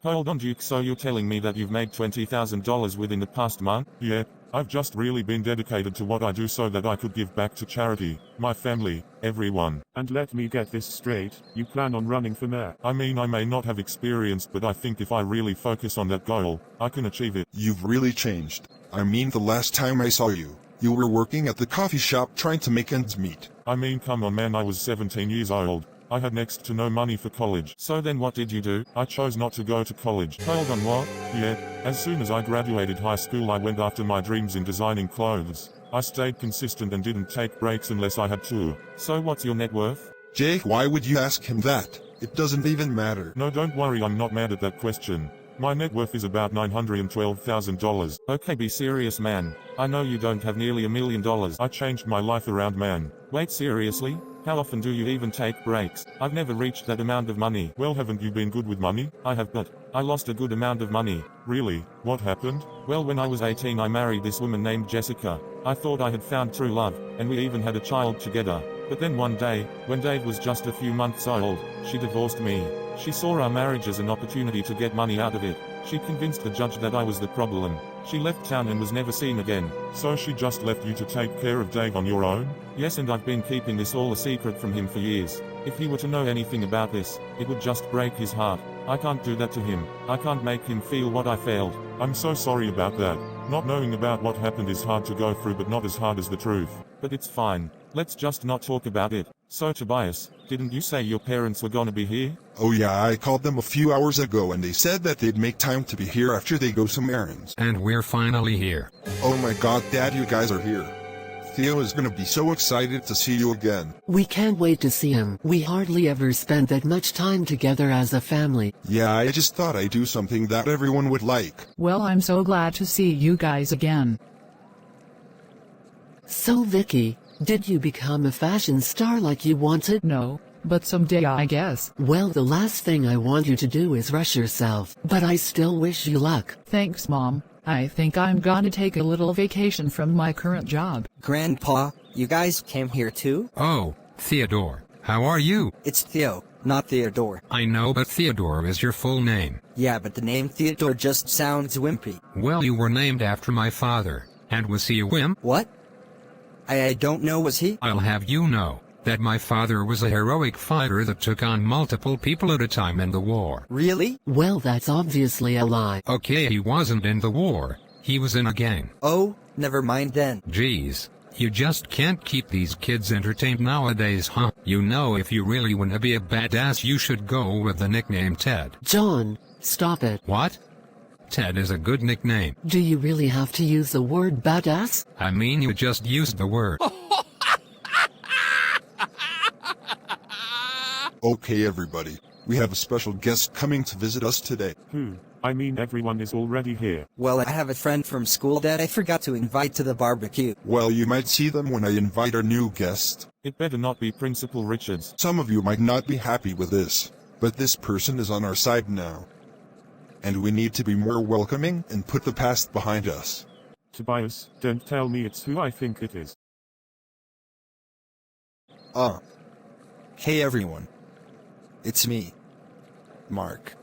Hold on, Duke, so you're telling me that you've made $20,000 within the past month? Yeah, I've just really been dedicated to what I do so that I could give back to charity, my family, everyone. And let me get this straight, you plan on running for mayor? I mean, I may not have experience, but I think if I really focus on that goal, I can achieve it. You've really changed. I mean, the last time I saw you, you were working at the coffee shop trying to make ends meet. I mean, come on man, I was 17 years old. I had next to no money for college. So then what did you do? I chose not to go to college. Hold on, what? Yeah, as soon as I graduated high school I went after my dreams in designing clothes. I stayed consistent and didn't take breaks unless I had to. So what's your net worth? Jake, why would you ask him that? It doesn't even matter. No, don't worry, I'm not mad at that question. My net worth is about $912,000. Okay, be serious, man. I know you don't have nearly $1 million. I changed my life around, man. Wait, seriously? How often do you even take breaks? I've never reached that amount of money. Well, haven't you been good with money? I have, but I lost a good amount of money. Really? What happened? Well, when I was 18 I married this woman named Jessica. I thought I had found true love, and we even had a child together. But then one day, when Dave was just a few months old, she divorced me. She saw our marriage as an opportunity to get money out of it. She convinced the judge that I was the problem. She left town and was never seen again. So she just left you to take care of Dave on your own? Yes, and I've been keeping this all a secret from him for years. If he were to know anything about this, it would just break his heart. I can't do that to him. I can't make him feel what I felt. I'm so sorry about that. Not knowing about what happened is hard to go through, but not as hard as the truth. But it's fine. Let's just not talk about it. So Tobias, didn't you say your parents were gonna be here? Oh yeah, I called them a few hours ago and they said that they'd make time to be here after they go some errands. And we're finally here. Oh my god, Dad, you guys are here. Theo is gonna be so excited to see you again. We can't wait to see him. We hardly ever spend that much time together as a family. Yeah, I just thought I'd do something that everyone would like. Well, I'm so glad to see you guys again. So Vicky, did you become a fashion star like you wanted? No, but someday I guess. Well, the last thing I want you to do is rush yourself, but I still wish you luck. Thanks, Mom. I think I'm gonna take a little vacation from my current job. Grandpa, you guys came here too? Oh, Theodore, how are you? It's Theo, not Theodore. I know, but Theodore is your full name. Yeah, but the name Theodore just sounds wimpy. Well, you were named after my father. And was he a wimp? What? I don't know, was he? I'll have you know that my father was a heroic fighter that took on multiple people at a time in the war. Really? Well, that's obviously a lie. Okay, he wasn't in the war. He was in a gang. Oh, never mind then. Jeez, you just can't keep these kids entertained nowadays, huh? You know, if you really want to be a badass, you should go with the nickname Ted. John, stop it. What? Ted is a good nickname. Do you really have to use the word badass? I mean, you just used the word. Okay everybody, we have a special guest coming to visit us today. Who? I mean, everyone is already here. Well, I have a friend from school that I forgot to invite to the barbecue. Well, you might see them when I invite our new guest. It better not be Principal Richards. Some of you might not be happy with this, but this person is on our side now. And we need to be more welcoming and put the past behind us. Tobias, don't tell me it's who I think it is. Hey everyone. It's me, Mark.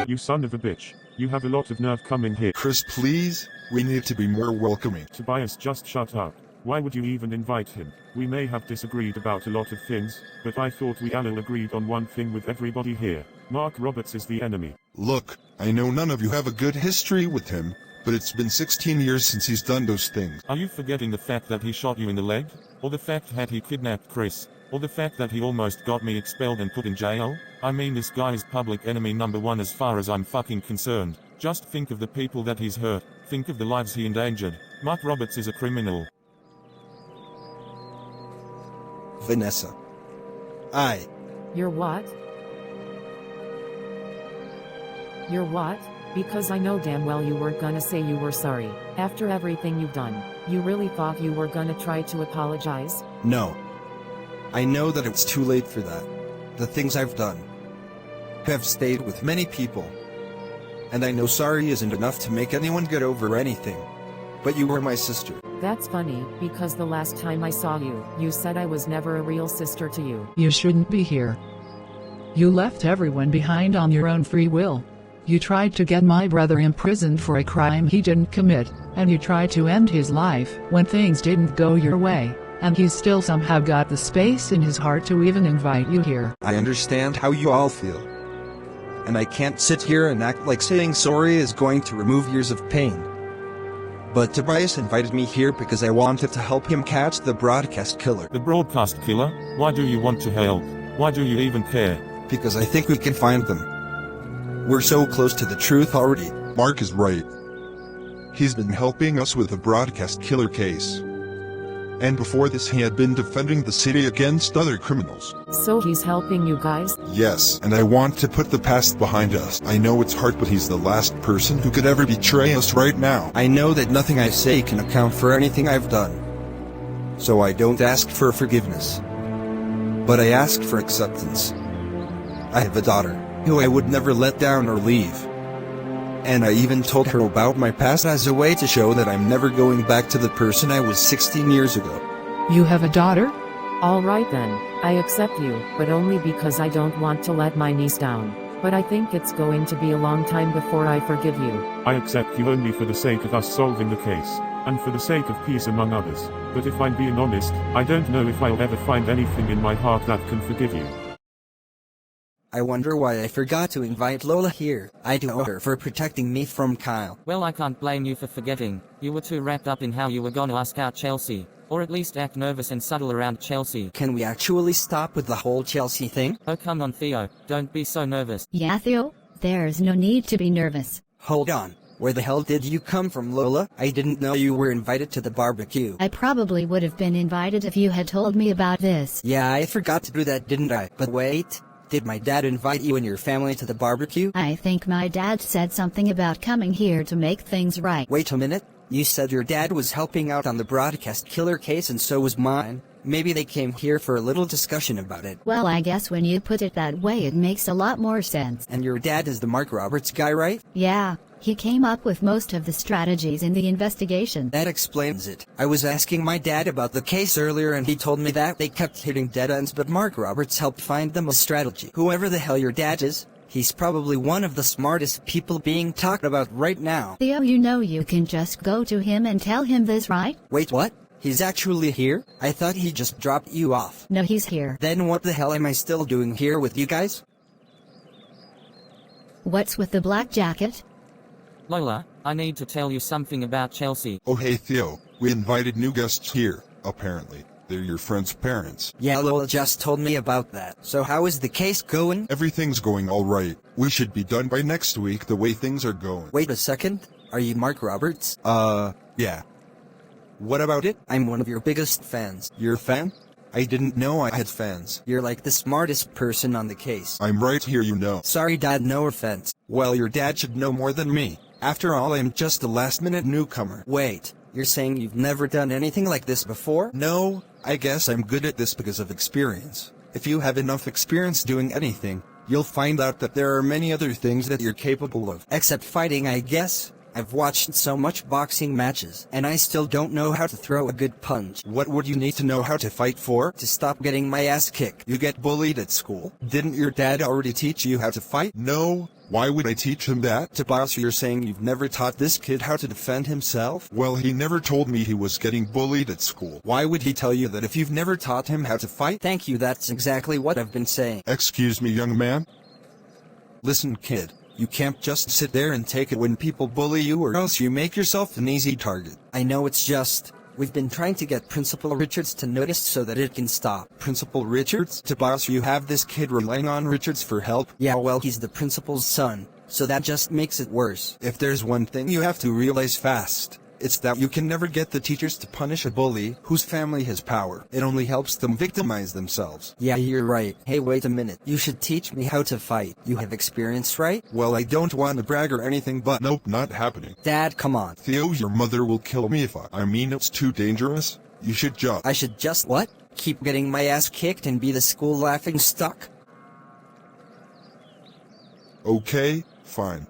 You son of a bitch. You have a lot of nerve coming here. Chris, please, we need to be more welcoming. Tobias, just shut up. Why would you even invite him? We may have disagreed about a lot of things, but I thought we all agreed on one thing with everybody here. Mark Roberts is the enemy. Look, I know none of you have a good history with him, but it's been 16 years since he's done those things. Are you forgetting the fact that he shot you in the leg? Or the fact that he kidnapped Chris? Or the fact that he almost got me expelled and put in jail? I mean, this guy is public enemy #1 as far as I'm fucking concerned. Just think of the people that he's hurt. Think of the lives he endangered. Mark Roberts is a criminal. Vanessa. You're what? You're what? Because I know damn well you weren't gonna say you were sorry. After everything you've done, you really thought you were gonna try to apologize? No. I know that it's too late for that. The things I've done have stayed with many people. And I know sorry isn't enough to make anyone get over anything. But you were my sister. That's funny, because the last time I saw you, you said I was never a real sister to you. You shouldn't be here. You left everyone behind on your own free will. You tried to get my brother imprisoned for a crime he didn't commit, and you tried to end his life when things didn't go your way, and he's still somehow got the space in his heart to even invite you here. I understand how you all feel. And I can't sit here and act like saying sorry is going to remove years of pain. But Tobias invited me here because I wanted to help him catch the broadcast killer. The broadcast killer? Why do you want to help? Why do you even care? Because I think we can find them. We're so close to the truth already. Mark is right. He's been helping us with the broadcast killer case. And before this he had been defending the city against other criminals. So he's helping you guys? Yes, and I want to put the past behind us. I know it's hard, but he's the last person who could ever betray us right now. I know that nothing I say can account for anything I've done. So I don't ask for forgiveness. But I ask for acceptance. I have a daughter, who I would never let down or leave. And I even told her about my past as a way to show that I'm never going back to the person I was 16 years ago. You have a daughter? Alright then, I accept you, but only because I don't want to let my niece down. But I think it's going to be a long time before I forgive you. I accept you only for the sake of us solving the case, and for the sake of peace among others. But if I'm being honest, I don't know if I'll ever find anything in my heart that can forgive you. I wonder why I forgot to invite Lola here. I do owe her for protecting me from Kyle. Well, I can't blame you for forgetting. You were too wrapped up in how you were gonna ask out Chelsea. Or at least act nervous and subtle around Chelsea. Can we actually stop with the whole Chelsea thing? Oh come on Theo, don't be so nervous. Yeah Theo, there's no need to be nervous. Hold on. Where the hell did you come from, Lola? I didn't know you were invited to the barbecue. I probably would have been invited if you had told me about this. Yeah, I forgot to do that, didn't I? But wait. Did my dad invite you and your family to the barbecue? I think my dad said something about coming here to make things right. Wait a minute. You said your dad was helping out on the broadcast killer case and so was mine. Maybe they came here for a little discussion about it. Well, I guess when you put it that way it makes a lot more sense. And your dad is the Mark Roberts guy, right? Yeah. He came up with most of the strategies in the investigation. That explains it. I was asking my dad about the case earlier and he told me that they kept hitting dead ends, but Mark Roberts helped find them a strategy. Whoever the hell your dad is, he's probably one of the smartest people being talked about right now. Theo, you know you can just go to him and tell him this, right? Wait, what? He's actually here? I thought he just dropped you off. No, he's here. Then what the hell am I still doing here with you guys? What's with the black jacket? Lola, I need to tell you something about Chelsea. Oh hey Theo, we invited new guests here, apparently. They're your friend's parents. Yeah, Lola just told me about that. So how is the case going? Everything's going alright. We should be done by next week the way things are going. Wait a second. Are you Mark Roberts? Yeah. What about it? I'm one of your biggest fans. You're a fan? I didn't know I had fans. You're like the smartest person on the case. I'm right here, you know. Sorry Dad, no offense. Well, your dad should know more than me. After all, I'm just a last-minute newcomer. Wait, you're saying you've never done anything like this before? No, I guess I'm good at this because of experience. If you have enough experience doing anything, you'll find out that there are many other things that you're capable of. Except fighting, I guess. I've watched so much boxing matches, and I still don't know how to throw a good punch. What would you need to know how to fight for? To stop getting my ass kicked. You get bullied at school. Didn't your dad already teach you how to fight? No. Why would I teach him that? Tobias, you're saying you've never taught this kid how to defend himself? Well, he never told me he was getting bullied at school. Why would he tell you that if you've never taught him how to fight? Thank you, that's exactly what I've been saying. Excuse me, young man? Listen, kid. You can't just sit there and take it when people bully you, or else you make yourself an easy target. I know, it's just... we've been trying to get Principal Richards to notice so that it can stop. Principal Richards? Tobias, you have this kid relying on Richards for help? Yeah, well, he's the principal's son, so that just makes it worse. If there's one thing you have to realize fast, it's that you can never get the teachers to punish a bully whose family has power. It only helps them victimize themselves. Yeah, you're right. Hey, wait a minute. You should teach me how to fight. You have experience, right? Well, I don't want to brag or anything, but... Nope, not happening. Dad, come on. Theo, your mother will kill me if I mean, it's too dangerous. You should just... I should just what? Keep getting my ass kicked and be the school laughing stock? Okay, fine.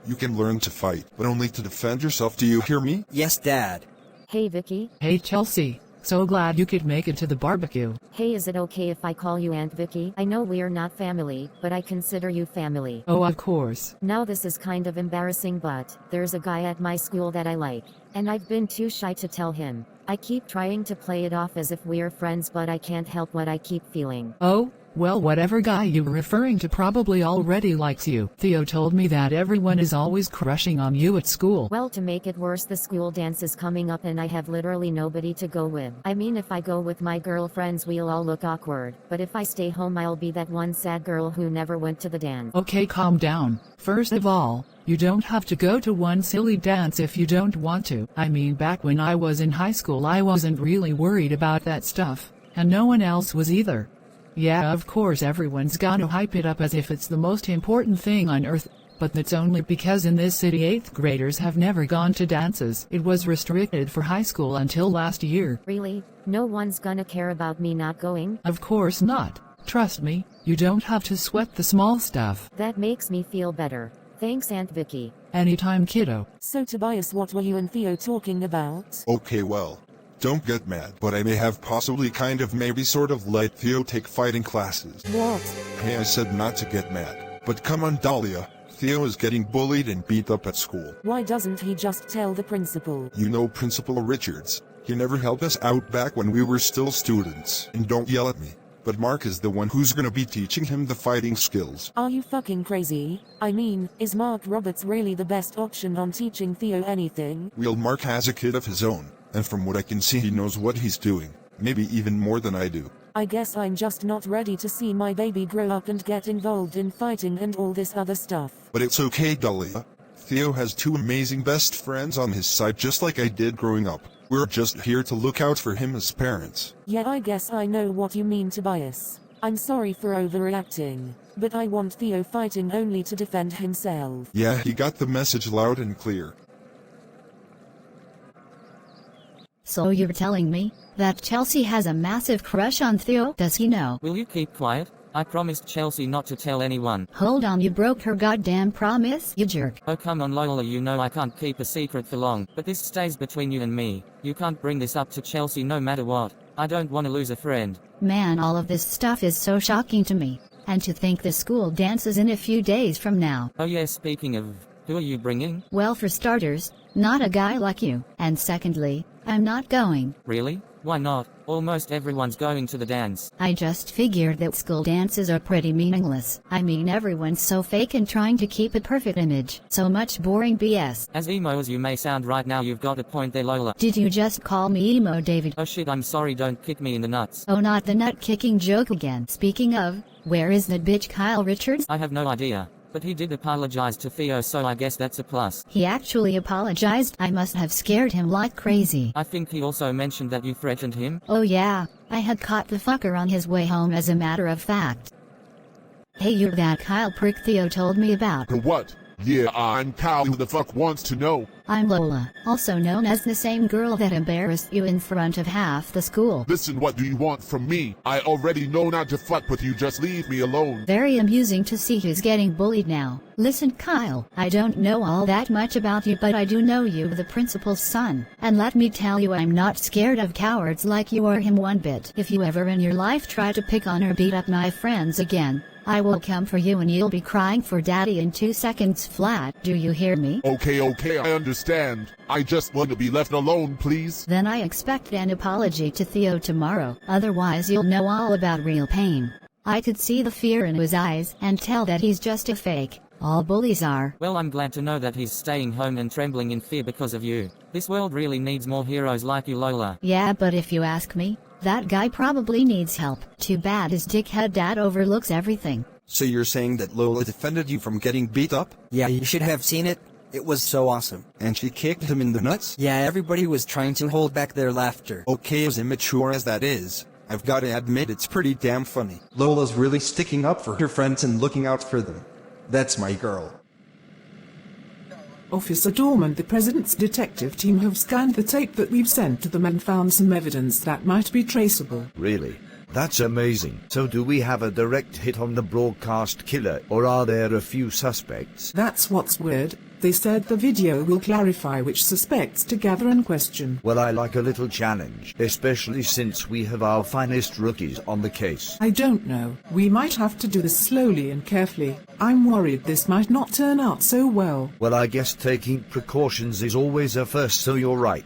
You can learn to fight, but only to defend yourself, do you hear me? Yes, Dad. Hey Vicky. Hey Chelsea, so glad you could make it to the barbecue. Hey, is it okay if I call you Aunt Vicky? I know we're not family, but I consider you family. Oh, of course. Now this is kind of embarrassing, but there's a guy at my school that I like, and I've been too shy to tell him. I keep trying to play it off as if we're friends, but I can't help what I keep feeling. Oh? Well, whatever guy you're referring to probably already likes you. Theo told me that everyone is always crushing on you at school. Well, to make it worse, the school dance is coming up and I have literally nobody to go with. I mean, if I go with my girlfriends, we'll all look awkward. But if I stay home, I'll be that one sad girl who never went to the dance. Okay, calm down. First of all, you don't have to go to one silly dance if you don't want to. I mean, back when I was in high school, I wasn't really worried about that stuff. And no one else was either. Yeah, of course everyone's gonna hype it up as if it's the most important thing on earth, but that's only because in this city 8th graders have never gone to dances. It was restricted for high school until last year. Really? No one's gonna care about me not going? Of course not. Trust me, you don't have to sweat the small stuff. That makes me feel better. Thanks, Aunt Vicky. Anytime, kiddo. So Tobias, what were you and Theo talking about? Okay, well, don't get mad, but I may have possibly kind of maybe sort of let Theo take fighting classes. What? Hey, I said not to get mad. But come on, Dahlia. Theo is getting bullied and beat up at school. Why doesn't he just tell the principal? You know Principal Richards. He never helped us out back when we were still students. And don't yell at me. But Mark is the one who's gonna be teaching him the fighting skills. Are you fucking crazy? I mean, is Mark Roberts really the best option on teaching Theo anything? Well, Mark has a kid of his own. And from what I can see, he knows what he's doing. Maybe even more than I do. I guess I'm just not ready to see my baby grow up and get involved in fighting and all this other stuff. But it's okay, Dahlia. Theo has 2 amazing best friends on his side just like I did growing up. We're just here to look out for him as parents. Yeah, I guess I know what you mean, Tobias. I'm sorry for overreacting, but I want Theo fighting only to defend himself. Yeah, he got the message loud and clear. So you're telling me that Chelsea has a massive crush on Theo? Does he know? Will you keep quiet? I promised Chelsea not to tell anyone. Hold on, you broke her goddamn promise, you jerk. Oh come on Lola, you know I can't keep a secret for long, but this stays between you and me. You can't bring this up to Chelsea no matter what. I don't want to lose a friend. Man, all of this stuff is so shocking to me. And to think the school dance is in a few days from now. Oh yeah, speaking of, who are you bringing? Well, for starters, not a guy like you. And secondly, I'm not going. Really? Why not? Almost everyone's going to the dance. I just figured that school dances are pretty meaningless. I mean, everyone's so fake and trying to keep a perfect image. So much boring BS. As emo as you may sound right now, you've got a point there, Lola. Did you just call me emo, David? Oh shit, I'm sorry, don't kick me in the nuts. Oh, not the nut-kicking joke again. Speaking of, where is that bitch Kyle Richards? I have no idea. But he did apologize to Theo, so I guess that's a plus. He actually apologized? I must have scared him like crazy. I think he also mentioned that you threatened him. Oh yeah, I had caught the fucker on his way home as a matter of fact. Hey, you're that Kyle prick Theo told me about. What? Yeah, I'm Kyle. Who the fuck wants to know? I'm Lola, also known as the same girl that embarrassed you in front of half the school. Listen, what do you want from me? I already know not to fuck with you, just leave me alone. Very amusing to see who's getting bullied now. Listen, Kyle, I don't know all that much about you, but I do know you're the principal's son. And let me tell you, I'm not scared of cowards like you or him one bit. If you ever in your life try to pick on or beat up my friends again, I will come for you and you'll be crying for daddy in 2 seconds flat. Do you hear me? Okay, I understand. I just want to be left alone, please. Then I expect an apology to Theo tomorrow. Otherwise you'll know all about real pain. I could see the fear in his eyes and tell that he's just a fake. All bullies are. Well, I'm glad to know that he's staying home and trembling in fear because of you. This world really needs more heroes like you, Lola. Yeah, but if you ask me, that guy probably needs help. Too bad his dickhead dad overlooks everything. So you're saying that Lola defended you from getting beat up? Yeah, you should have seen it. It was so awesome. And she kicked him in the nuts? Yeah, everybody was trying to hold back their laughter. Okay, as immature as that is, I've gotta admit it's pretty damn funny. Lola's really sticking up for her friends and looking out for them. That's my girl. Officer Dorman, the President's detective team have scanned the tape that we've sent to them and found some evidence that might be traceable. Really? That's amazing. So do we have a direct hit on the broadcast killer, or are there a few suspects? That's what's weird. They said the video will clarify which suspects to gather and question. Well, I like a little challenge, especially since we have our finest rookies on the case. I don't know. We might have to do this slowly and carefully. I'm worried this might not turn out so well. Well, I guess taking precautions is always a first, so you're right.